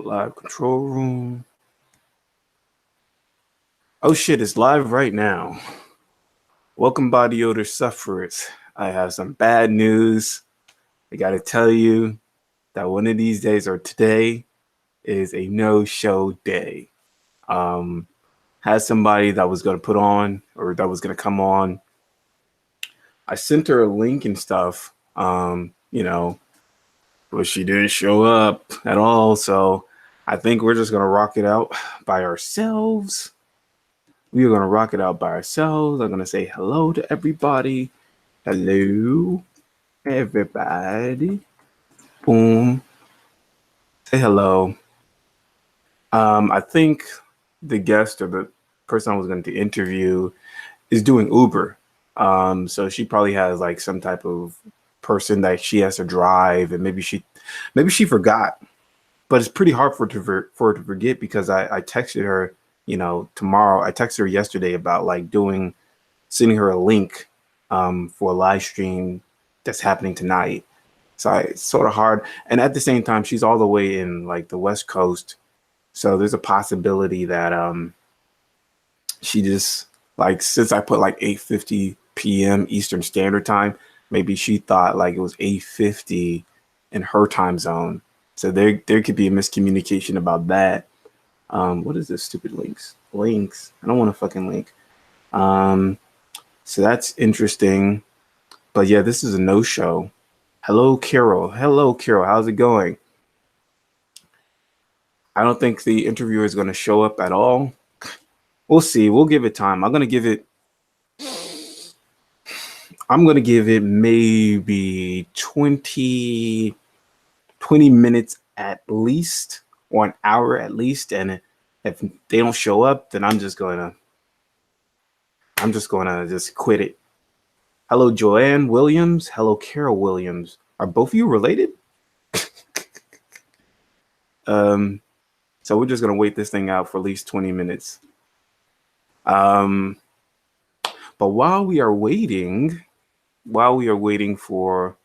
Live control room. Oh shit, it's live right now. Welcome, body odor sufferers. I have some bad news. I gotta tell you that one of these days or today is a no-show day. Had somebody that was gonna put on or that was gonna come on. I sent her a link and stuff, but she didn't show up at all. So I think we're just gonna rock it out by ourselves. We are gonna rock it out by ourselves. I'm gonna say hello to everybody. Hello, everybody. Boom. Say hello. I think the guest or the person I was going to interview is doing Uber. So she probably has like some type of person that she has to drive, and maybe she forgot. But it's pretty hard for her to forget because I texted her, tomorrow. I texted her yesterday about like sending her a link for a live stream that's happening tonight. So it's sort of hard. And at the same time, she's all the way in like the West Coast. So there's a possibility that she just like, since I put like 8:50 p.m. Eastern Standard Time, maybe she thought like it was 8:50 in her time zone. So there could be a miscommunication about that. What is this stupid links? Links. I don't want a fucking link. So that's interesting. But yeah, this is a no-show. Hello, Carol. Hello, Carol. How's it going? I don't think the interviewer is going to show up at all. We'll see. We'll give it time. I'm going to give it maybe 20 minutes at least, or an hour at least. And if they don't show up, then I'm just going to just quit it. Hello, Joanne Williams. Hello, Carol Williams. Are both of you related? So we're just going to wait this thing out for at least 20 minutes. But while we are waiting for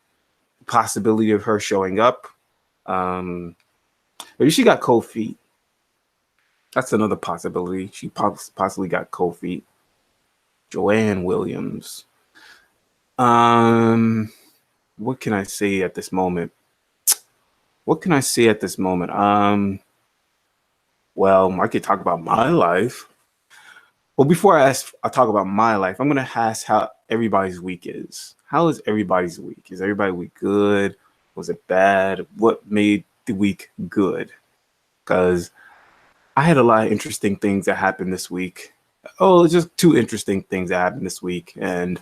the possibility of her showing up, maybe she got cold feet. That's another possibility. She possibly got cold feet. Joanne Williams. What can I say at this moment? Well, I could talk about my life. Well, before I talk about my life, I'm going to ask how everybody's week is. How is everybody's week? Is everybody's week good? Was it bad? What made the week good? Because I had a lot of interesting things that happened this week. Oh, just two interesting things that happened this week. And,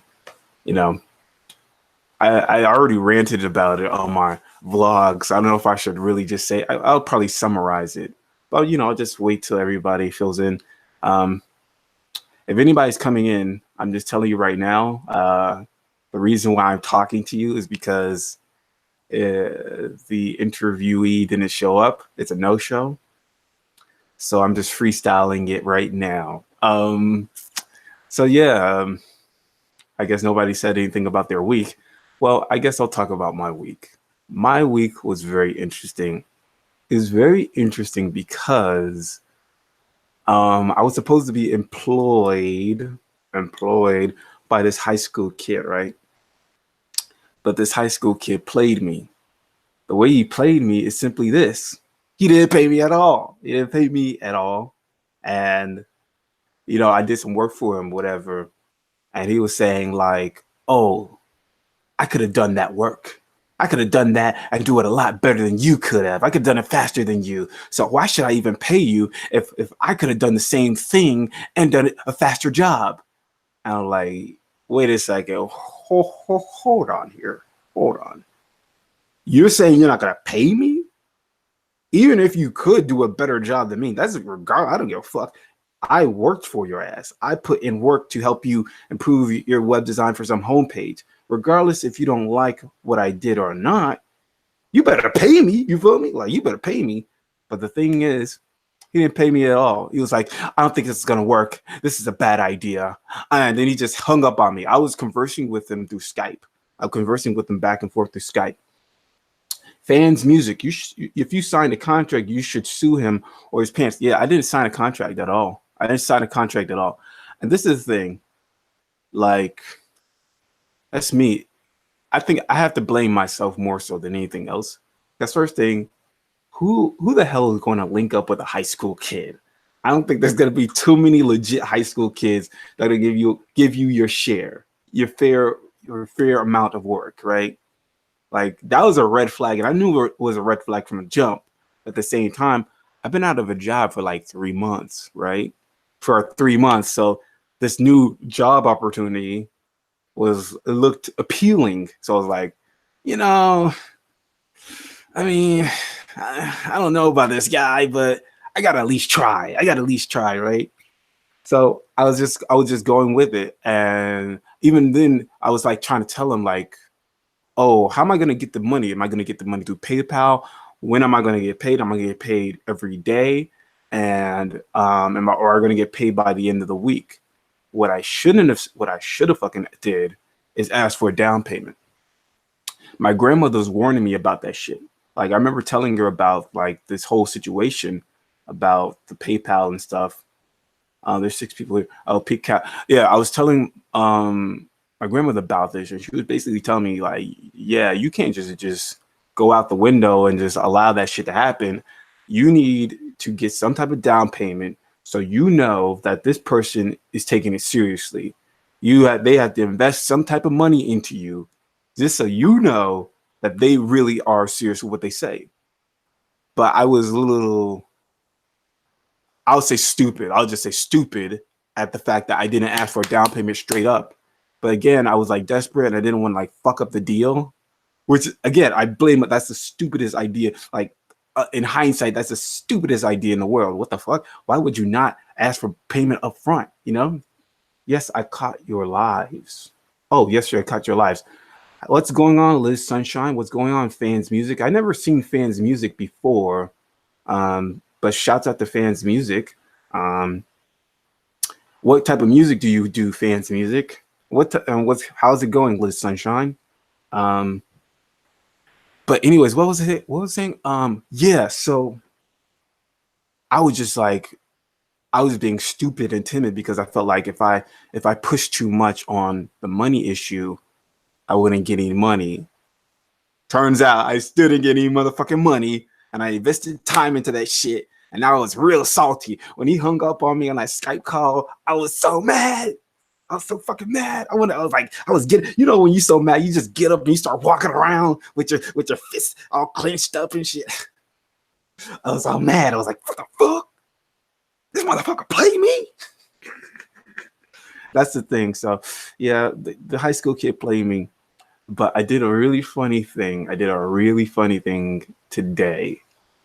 I already ranted about it on my vlogs. I don't know if I should really just say, I'll probably summarize it. But, I'll just wait till everybody fills in. If anybody's coming in, I'm just telling you right now, the reason why I'm talking to you is because the interviewee didn't show up. It's a no-show. So I'm just freestyling it right now. So yeah, I guess nobody said anything about their week. Well, I guess I'll talk about my week. My week was very interesting. It was very interesting because I was supposed to be employed by this high school kid, right? But this high school kid played me. The way he played me is simply this. He didn't pay me at all. And, I did some work for him, whatever. And he was saying like, oh, I could have done that work. I could have done that and do it a lot better than you could have. I could have done it faster than you. So why should I even pay you if I could have done the same thing and done a faster job? And I'm like, wait a second. Hold on here. Hold on. You're saying you're not going to pay me? Even if you could do a better job than me, that's regardless. I don't give a fuck. I worked for your ass. I put in work to help you improve your web design for some homepage. Regardless if you don't like what I did or not, you better pay me. You feel me? Like, you better pay me. But the thing is, he didn't pay me at all. He was like, I don't think this is going to work. This is a bad idea. And then he just hung up on me. I was conversing with him through Skype. I'm conversing with him back and forth through Skype. Fans Music. If you signed a contract, you should sue him or his parents. Yeah, I didn't sign a contract at all. I didn't sign a contract at all. And this is the thing. Like, that's me. I think I have to blame myself more so than anything else. That's first thing. Who the hell is going to link up with a high school kid? I don't think there's going to be too many legit high school kids that will give you your share, your fair amount of work, right? Like that was a red flag, and I knew it was a red flag from a jump. At the same time, I've been out of a job for like 3 months, right? For 3 months, so this new job opportunity it looked appealing. So I was like, you know, I mean, I don't know about this guy, but I gotta at least try. I gotta at least try, right? So I was just going with it, and even then, I was like trying to tell him like, oh, how am I gonna get the money? Am I gonna get the money through PayPal? When am I gonna get paid? Am I gonna get paid every day? And or am I gonna get paid by the end of the week? What I should have fucking did is ask for a down payment. My grandmother was warning me about that shit. Like I remember telling her about like this whole situation about the PayPal and stuff. There's 6 people here. Oh, pick cat. Yeah, I was telling my grandmother about this, and she was basically telling me like, yeah, you can't just go out the window and just allow that shit to happen. You need to get some type of down payment so you know that this person is taking it seriously. They have to invest some type of money into you just so you know that they really are serious with what they say. But I was a little, I would say stupid. I'll just say stupid at the fact that I didn't ask for a down payment straight up. But again, I was like desperate and I didn't want to like fuck up the deal. Which again, I blame it. That's the stupidest idea. Like in hindsight, that's the stupidest idea in the world. What the fuck? Why would you not ask for payment up front? You know? Yes, I caught your lives. Oh, yes, sir, I caught your lives. What's going on, Liz Sunshine? What's going on, Fans Music? I never seen Fans Music before, but shouts out to Fans Music. Um, what type of music do you do, Fans Music? How's it going, Liz Sunshine? Um, but anyways, what was it? What was I saying? Yeah. So I was just like, I was being stupid and timid because I felt like if I pushed too much on the money issue, I wouldn't get any money. Turns out I still didn't get any motherfucking money, and I invested time into that shit. And I was real salty when he hung up on me on that Skype call. I was so mad. I was so fucking mad. I was like, I was getting, when you so mad, you just get up and you start walking around with your fists all clenched up and shit. I was all mad. I was like, what the fuck? This motherfucker play me? That's the thing. So yeah, the high school kid played me. But I did a really funny thing. I did a really funny thing today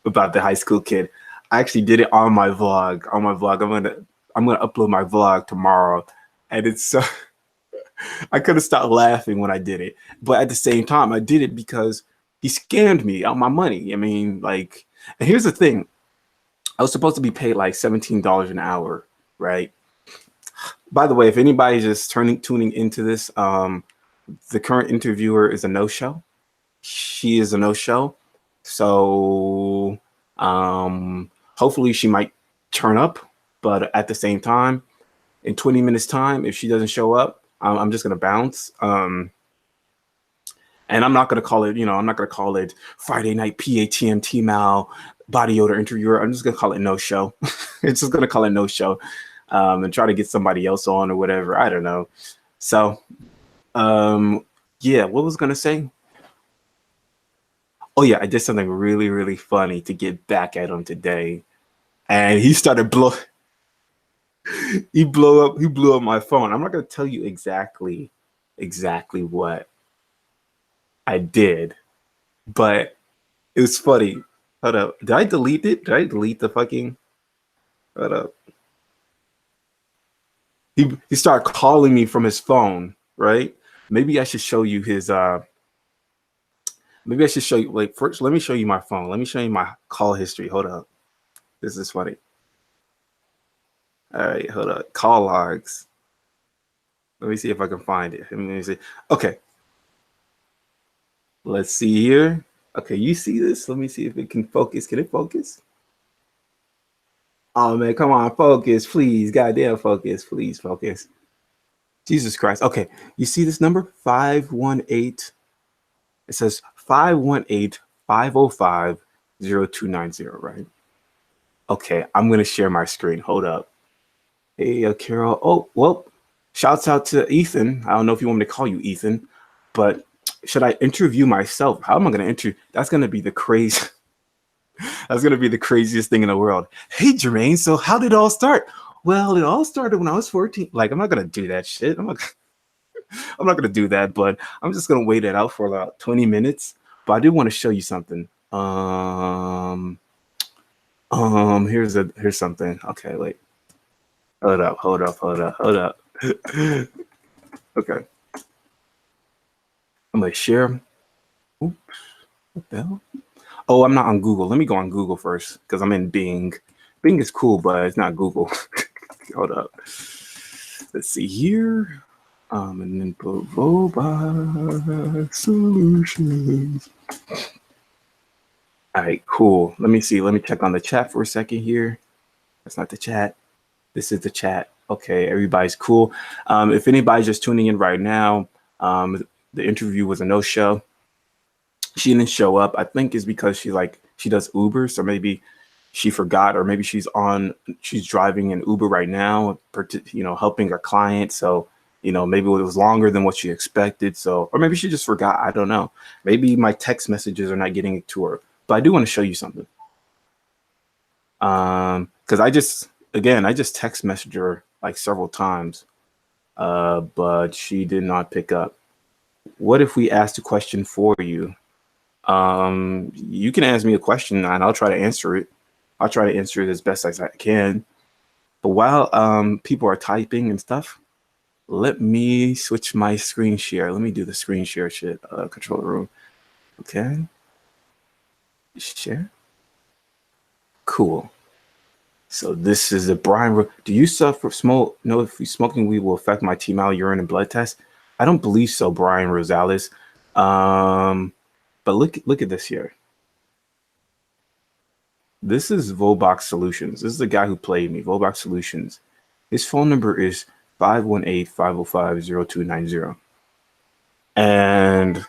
about the high school kid. I actually did it on my vlog. I'm gonna upload my vlog tomorrow, and it's so I could have stopped laughing when I did it, but at the same time, I did it because he scammed me out my money. I mean, like, and here's the thing: I was supposed to be paid like $17 an hour, right? By the way, if anybody's just tuning into this, the current interviewer is a no-show. She is a no-show. So hopefully she might turn up. But at the same time, in 20 minutes time, if she doesn't show up, I'm just gonna bounce. And I'm not gonna call it, I'm not gonna call it Friday night PATM T-Mal body odor interviewer. I'm just gonna call it no show. It's just gonna call it no show. And try to get somebody else on or whatever. I don't know. So yeah, what was I gonna say? Oh yeah, I did something really, really funny to get back at him today. And he started he blew up my phone. I'm not gonna tell you exactly what I did, but it was funny. Hold up. Did I delete it? Did I delete the fucking hold up? He started calling me from his phone, right? Maybe I should show you his maybe I should show you like first let me show you my phone. Let me show you my call history. Hold up. This is funny. All right, hold up. Call logs. Let me see if I can find it. Let me see. Okay. Let's see here. Okay, you see this? Let me see if it can focus. Can it focus? Oh man, come on, focus, please. Goddamn, focus, please, focus. Jesus Christ. Okay, you see this number? 518. It says 518-505-0290, right? Okay, I'm gonna share my screen. Hold up. Hey, Carol. Oh, well, shouts out to Ethan. I don't know if you want me to call you Ethan, but should I interview myself? How am I gonna interview? That's gonna be the crazy. That's gonna be the craziest thing in the world. Hey, Jermaine. So how did it all start? Well, it all started when I was 14. Like, I'm not gonna do that shit. I'm not gonna do that, but I'm just gonna wait it out for about 20 minutes. But I do want to show you something. Here's something. Okay, wait. Hold up. Okay, I'm gonna share. Oops, what the hell? Oh, I'm not on Google. Let me go on Google first because I'm in Bing. Bing is cool, but it's not Google. Hold up. Let's see here. And then put robot solutions. All right, cool. Let me see. Let me check on the chat for a second here. That's not the chat. This is the chat. Okay, everybody's cool. If anybody's just tuning in right now, the interview was a no-show. She didn't show up. I think is because she does Uber, so maybe she forgot, or maybe she's driving an Uber right now, helping a client. So maybe it was longer than what she expected. So, or maybe she just forgot. I don't know. Maybe my text messages are not getting it to her. But I do want to show you something. Because I just text messaged her like several times, but she did not pick up. What if we asked a question for you? You can ask me a question and I'll try to answer it. I'll try to answer it as best as I can. But while people are typing and stuff, let me switch my screen share. Let me do the screen share shit. Control room. Okay. Share. Cool. So this is a Brian. Do you suffer smoke? No, if smoking weed will affect my T-mal urine and blood test. I don't believe so, Brian Rosales. But look at this here. This is Vobox Solutions. This is the guy who played me, Vobox Solutions. His phone number is 518-505-0290. And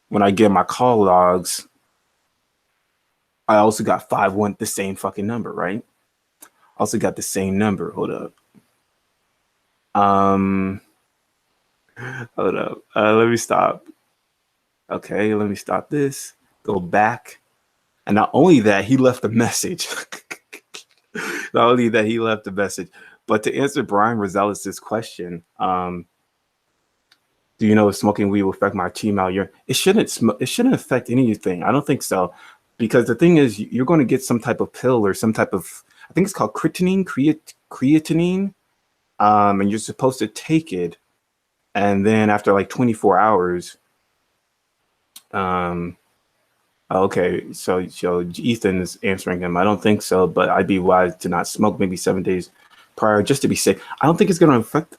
when I get my call logs, I also got 51, the same fucking number, right? Also got the same number. Hold up. Hold up. Let me stop. Okay, let me stop this. Go back. And not only that, he left a message. Not only that, he left a message. But to answer Brian Rosales' question, do you know if smoking weed will affect my T-mal urine? It shouldn't affect anything. I don't think so. Because the thing is, you're going to get some type of pill or some type of, I think it's called creatinine. And you're supposed to take it. And then after like 24 hours, okay, so Ethan is answering him. I don't think so, but I'd be wise to not smoke maybe 7 days prior just to be safe. I don't think it's going to affect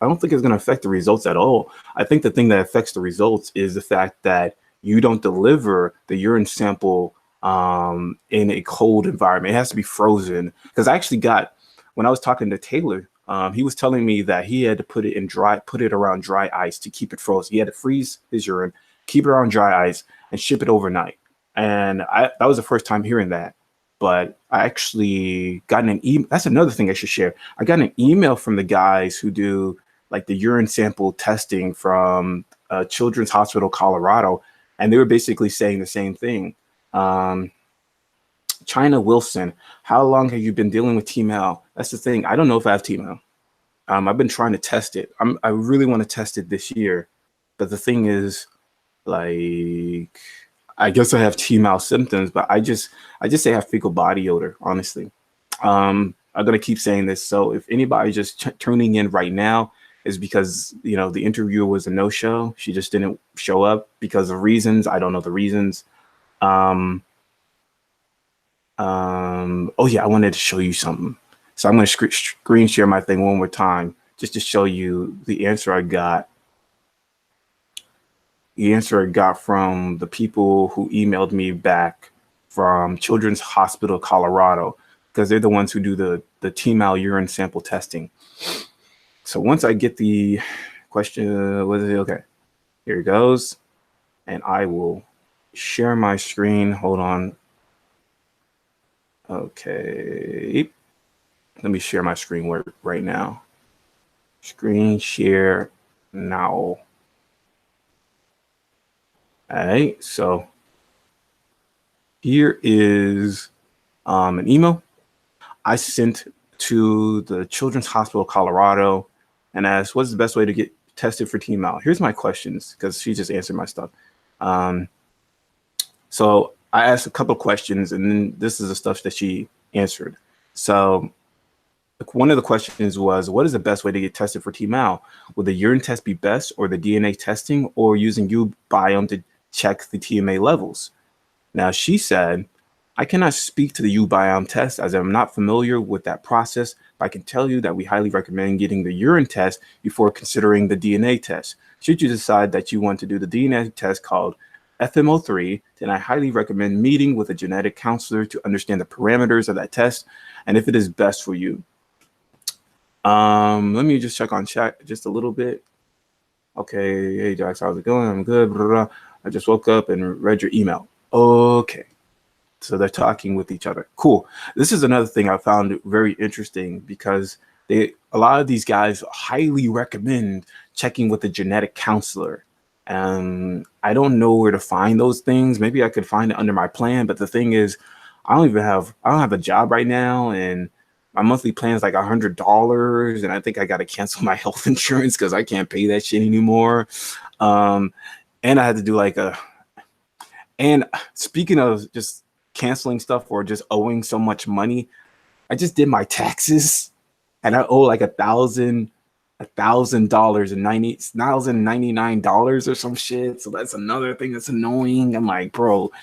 the results at all. I think the thing that affects the results is the fact that you don't deliver the urine sample in a cold environment. It has to be frozen. Because I actually when I was talking to Taylor, he was telling me that he had to put it around dry ice to keep it frozen. He had to freeze his urine, keep it around dry ice, and ship it overnight. And that was the first time hearing that. But I actually got an email. That's another thing I should share. I got an email from the guys who do like the urine sample testing from Children's Hospital, Colorado. And they were basically saying the same thing. China Wilson, how long have you been dealing with T-mal? That's the thing. I don't know if I have T-mal. I've been trying to test it. I really want to test it this year. But the thing is, like, I guess I have T-mal symptoms, but I just say I have fecal body odor, honestly. I'm going to keep saying this. So if anybody's just tuning in right now, is because, the interviewer was a no-show. She just didn't show up because of reasons. I don't know the reasons. Oh yeah, I wanted to show you something. So I'm going to screen share my thing one more time just to show you the answer I got. the answer I got from the people who emailed me back from Children's Hospital Colorado, because they're the ones who do the T-mal urine sample testing. So once I get the question, what is it? Okay, here it goes. And I will share my screen. Hold on. Okay. Let me share my screen right now. Screen share now. All right. So here is an email I sent to the Children's Hospital Colorado and asked, what's the best way to get tested for T-mal? Here's my questions, because she just answered my stuff. So I asked a couple questions, and then this is the stuff that she answered. So one of the questions was, what is the best way to get tested for T-mal? Would the urine test be best, or the DNA testing, or using uBiome to check the TMA levels? Now, she said, I cannot speak to the uBiome test as I'm not familiar with that process, but I can tell you that we highly recommend getting the urine test before considering the DNA test. Should you decide that you want to do the DNA test called FMO3, then I highly recommend meeting with a genetic counselor to understand the parameters of that test and if it is best for you. Let me just check on chat just a little bit. Okay, hey Jax, how's it going? I'm good. Blah, blah, blah. I just woke up and read your email. Okay. So they're talking with each other. Cool. This is another thing I found very interesting, because a lot of these guys highly recommend checking with a genetic counselor. I don't know where to find those things. Maybe I could find it under my plan, but the thing is, I don't have a job right now, and my monthly plan is like $100, and I think I got to cancel my health insurance because I can't pay that shit anymore. And I had to do and speaking of just canceling stuff or just owing so much money, I just did my taxes and I owe like $1,000 and $1,099 or some shit. So that's another thing that's annoying. I'm like, bro,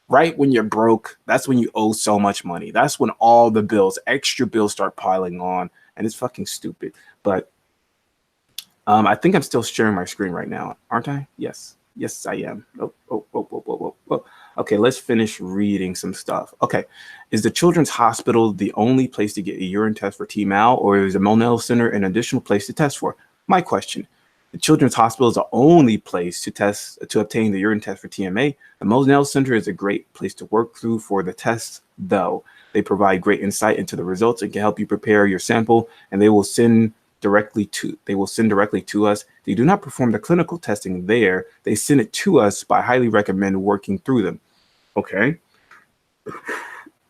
right when you're broke, that's when you owe so much money. That's when all the extra bills start piling on, and it's fucking stupid. But I think I'm still sharing my screen right now, aren't I? Yes, I am. Oh. Okay, let's finish reading some stuff. Okay, is the Children's Hospital the only place to get a urine test for T-mal, or is the Monell Center an additional place to test for? My question. The Children's Hospital is the only place to obtain the urine test for TMA. The Monell Center is a great place to work through for the tests, though. They provide great insight into the results and can help you prepare your sample, and they will send directly to us. They do not perform the clinical testing there. They send it to us, but I highly recommend working through them. Okay.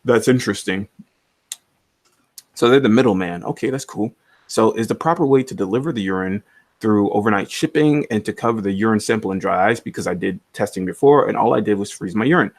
That's interesting. So they're the middleman. Okay, that's cool. So is the proper way to deliver the urine through overnight shipping and to cover the urine sample in dry ice, because I did testing before and all I did was freeze my urine.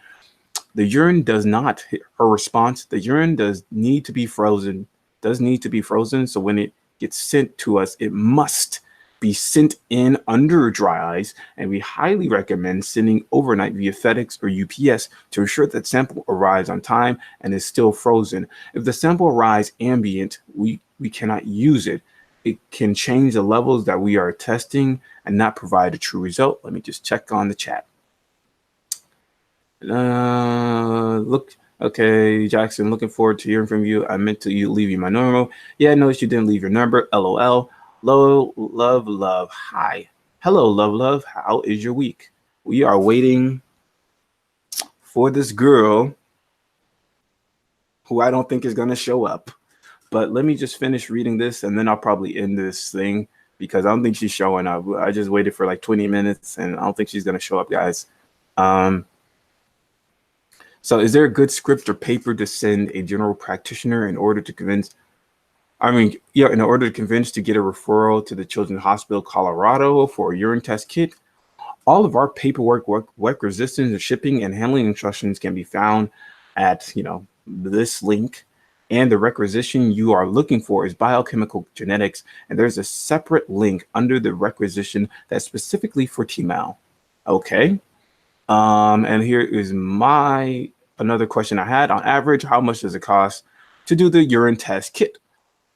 The urine does not, her response, the urine does need to be frozen. So when it gets sent to us, it must be sent in under dry ice, and we highly recommend sending overnight via FedEx or UPS to ensure that sample arrives on time and is still frozen. If the sample arrives ambient, we cannot use it. It can change the levels that we are testing and not provide a true result. Let me just check on the chat. Okay, Jackson, looking forward to hearing from you. I meant to leave you my number. Yeah, I noticed you didn't leave your number. LOL. Love. Hi. Hello, love. How is your week? We are waiting for this girl who I don't think is going to show up. But let me just finish reading this, and then I'll probably end this thing, because I don't think she's showing up. I just waited for like 20 minutes, and I don't think she's going to show up, guys. So is there a good script or paper to send a general practitioner in order to convince to get a referral to the Children's Hospital Colorado for a urine test kit? All of our paperwork, requisitions, and shipping and handling instructions can be found at, this link. And the requisition you are looking for is biochemical genetics, and there's a separate link under the requisition that's specifically for T-mal. Okay. And here is another question I had. On average, how much does it cost to do the urine test kit?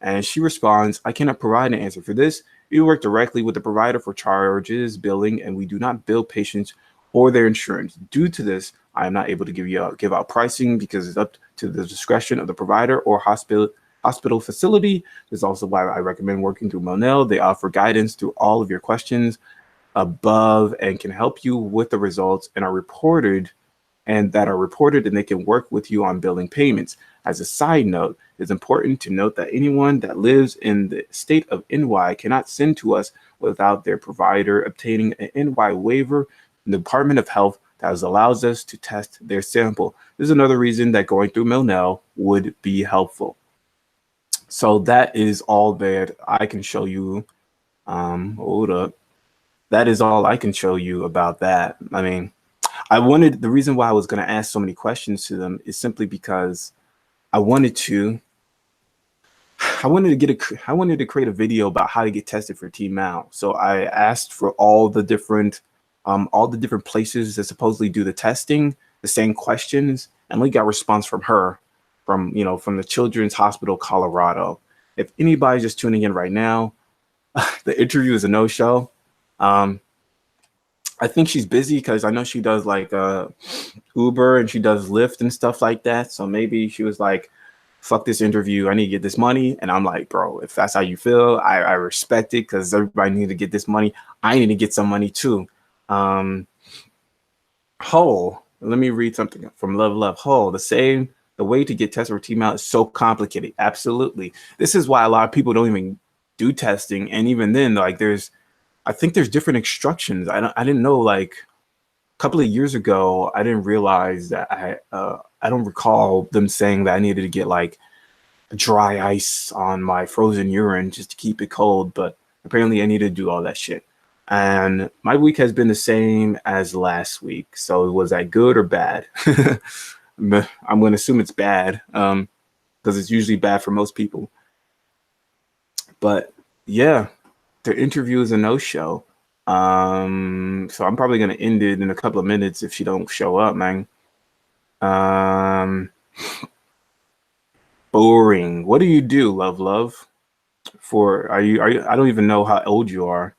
And she responds, I cannot provide an answer for this. We work directly with the provider for charges, billing, and we do not bill patients or their insurance. Due to this, I am not able to give out pricing because it's up to the discretion of the provider or hospital facility. This is also why I recommend working through Monel. They offer guidance through all of your questions above and can help you with the results and are reported and they can work with you on billing payments. As a side note, it's important to note that anyone that lives in the state of NY cannot send to us without their provider obtaining an NY waiver from the Department of Health that allows us to test their sample. This is another reason that going through Milnell would be helpful. So that is all that I can show you. Hold up. That is all I can show you about that. I mean, the reason why I was going to ask so many questions to them is simply because I wanted to create a video about how to get tested for T-Mal. So I asked for all the different places that supposedly do the testing, the same questions, and we got a response from her, from the Children's Hospital, Colorado. If anybody's just tuning in right now, the interview is a no-show. I think she's busy because I know she does like Uber and she does Lyft and stuff like that. So maybe she was like, fuck this interview. I need to get this money. And I'm like, bro, if that's how you feel, I respect it because everybody need to get this money. I need to get some money too. Let me read something from Love. The way to get tested for T-Mal is so complicated. Absolutely. This is why a lot of people don't even do testing. And even then, like I think there's different instructions. I didn't know, like a couple of years ago, I didn't realize that I don't recall them saying that I needed to get like dry ice on my frozen urine just to keep it cold, but apparently I need to do all that shit. And my week has been the same as last week. So was that good or bad? I'm going to assume it's bad because it's usually bad for most people. But yeah, the interview is a no-show. So I'm probably going to end it in a couple of minutes if she don't show up, man. Boring. What do you do, love? Are you? I don't even know how old you are.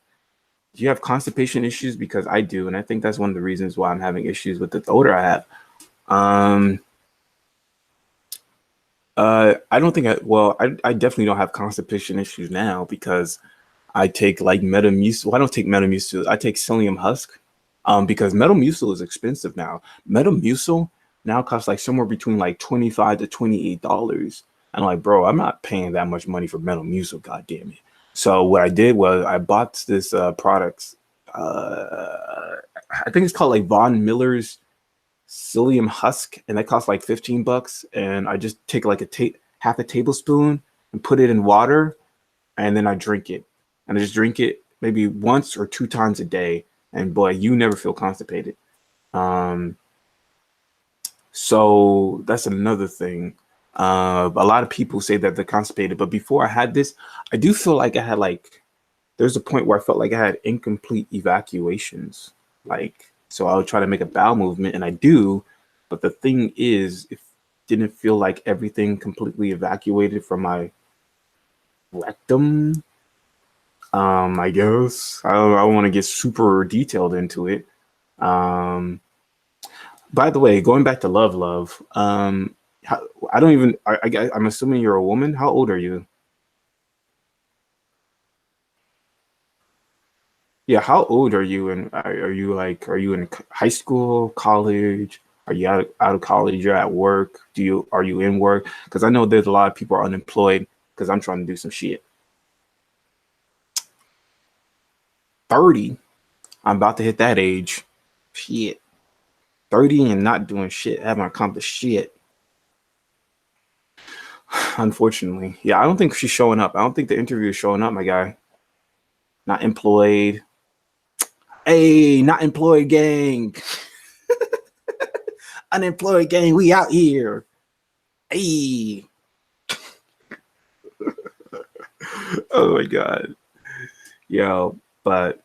Do you have constipation issues? Because I do, and I think that's one of the reasons why I'm having issues with the odor I have. I don't think I definitely don't have constipation issues now because I take like Metamucil. Well, I don't take Metamucil. I take psyllium husk. Because Metamucil is expensive now. Metamucil now costs like somewhere between like $25 to $28. I'm like, bro, I'm not paying that much money for Metamucil. God damn it. So what I did was I bought this products. I think it's called like Von Miller's psyllium husk, and that costs like $15. And I just take like half a tablespoon and put it in water, and then I drink it. And I just drink it maybe once or 2 times a day. And boy, you never feel constipated. So that's another thing. A lot of people say that they're constipated, but before I had this, I do feel like I had there's a point where I felt like I had incomplete evacuations. So I would try to make a bowel movement and I do, but the thing is, it didn't feel like everything completely evacuated from my rectum. I guess I don't want to get super detailed into it. By the way, going back to love, I'm assuming you're a woman. How old are you? Yeah, how old are you? And are you in high school, college? Are you out of college? You're at work. Are you in work? Because I know there's a lot of people are unemployed because I'm trying to do some shit. 30. I'm about to hit that age. Shit. 30 and not doing shit, haven't accomplished shit. Unfortunately. Yeah, I don't think she's showing up. I don't think the interview is showing up, my guy. Not employed. Hey, not employed gang. Unemployed gang, we out here. Hey. Oh my god. Yo, but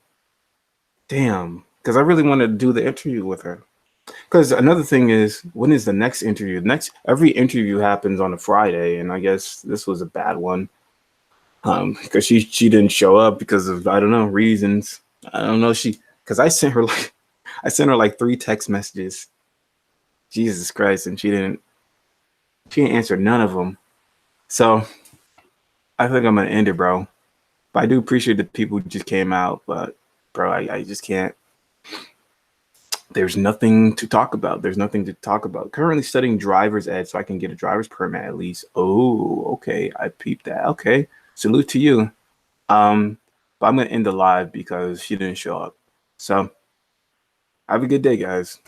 damn. Because I really wanted to do the interview with her. Because another thing is, when is the next interview? Every interview happens on a Friday, and I guess this was a bad one. Because she didn't show up because of, I don't know, reasons. I don't know. Because I sent her like 3 text messages. Jesus Christ, and she didn't answer none of them. So I think I'm gonna end it, bro. But I do appreciate the people who just came out, but bro, I just can't. There's nothing to talk about. There's nothing to talk about. Currently studying driver's ed so I can get a driver's permit at least. Oh, okay. I peeped that. Okay. Salute to you. Um, but I'm gonna end the live because she didn't show up. So have a good day, guys.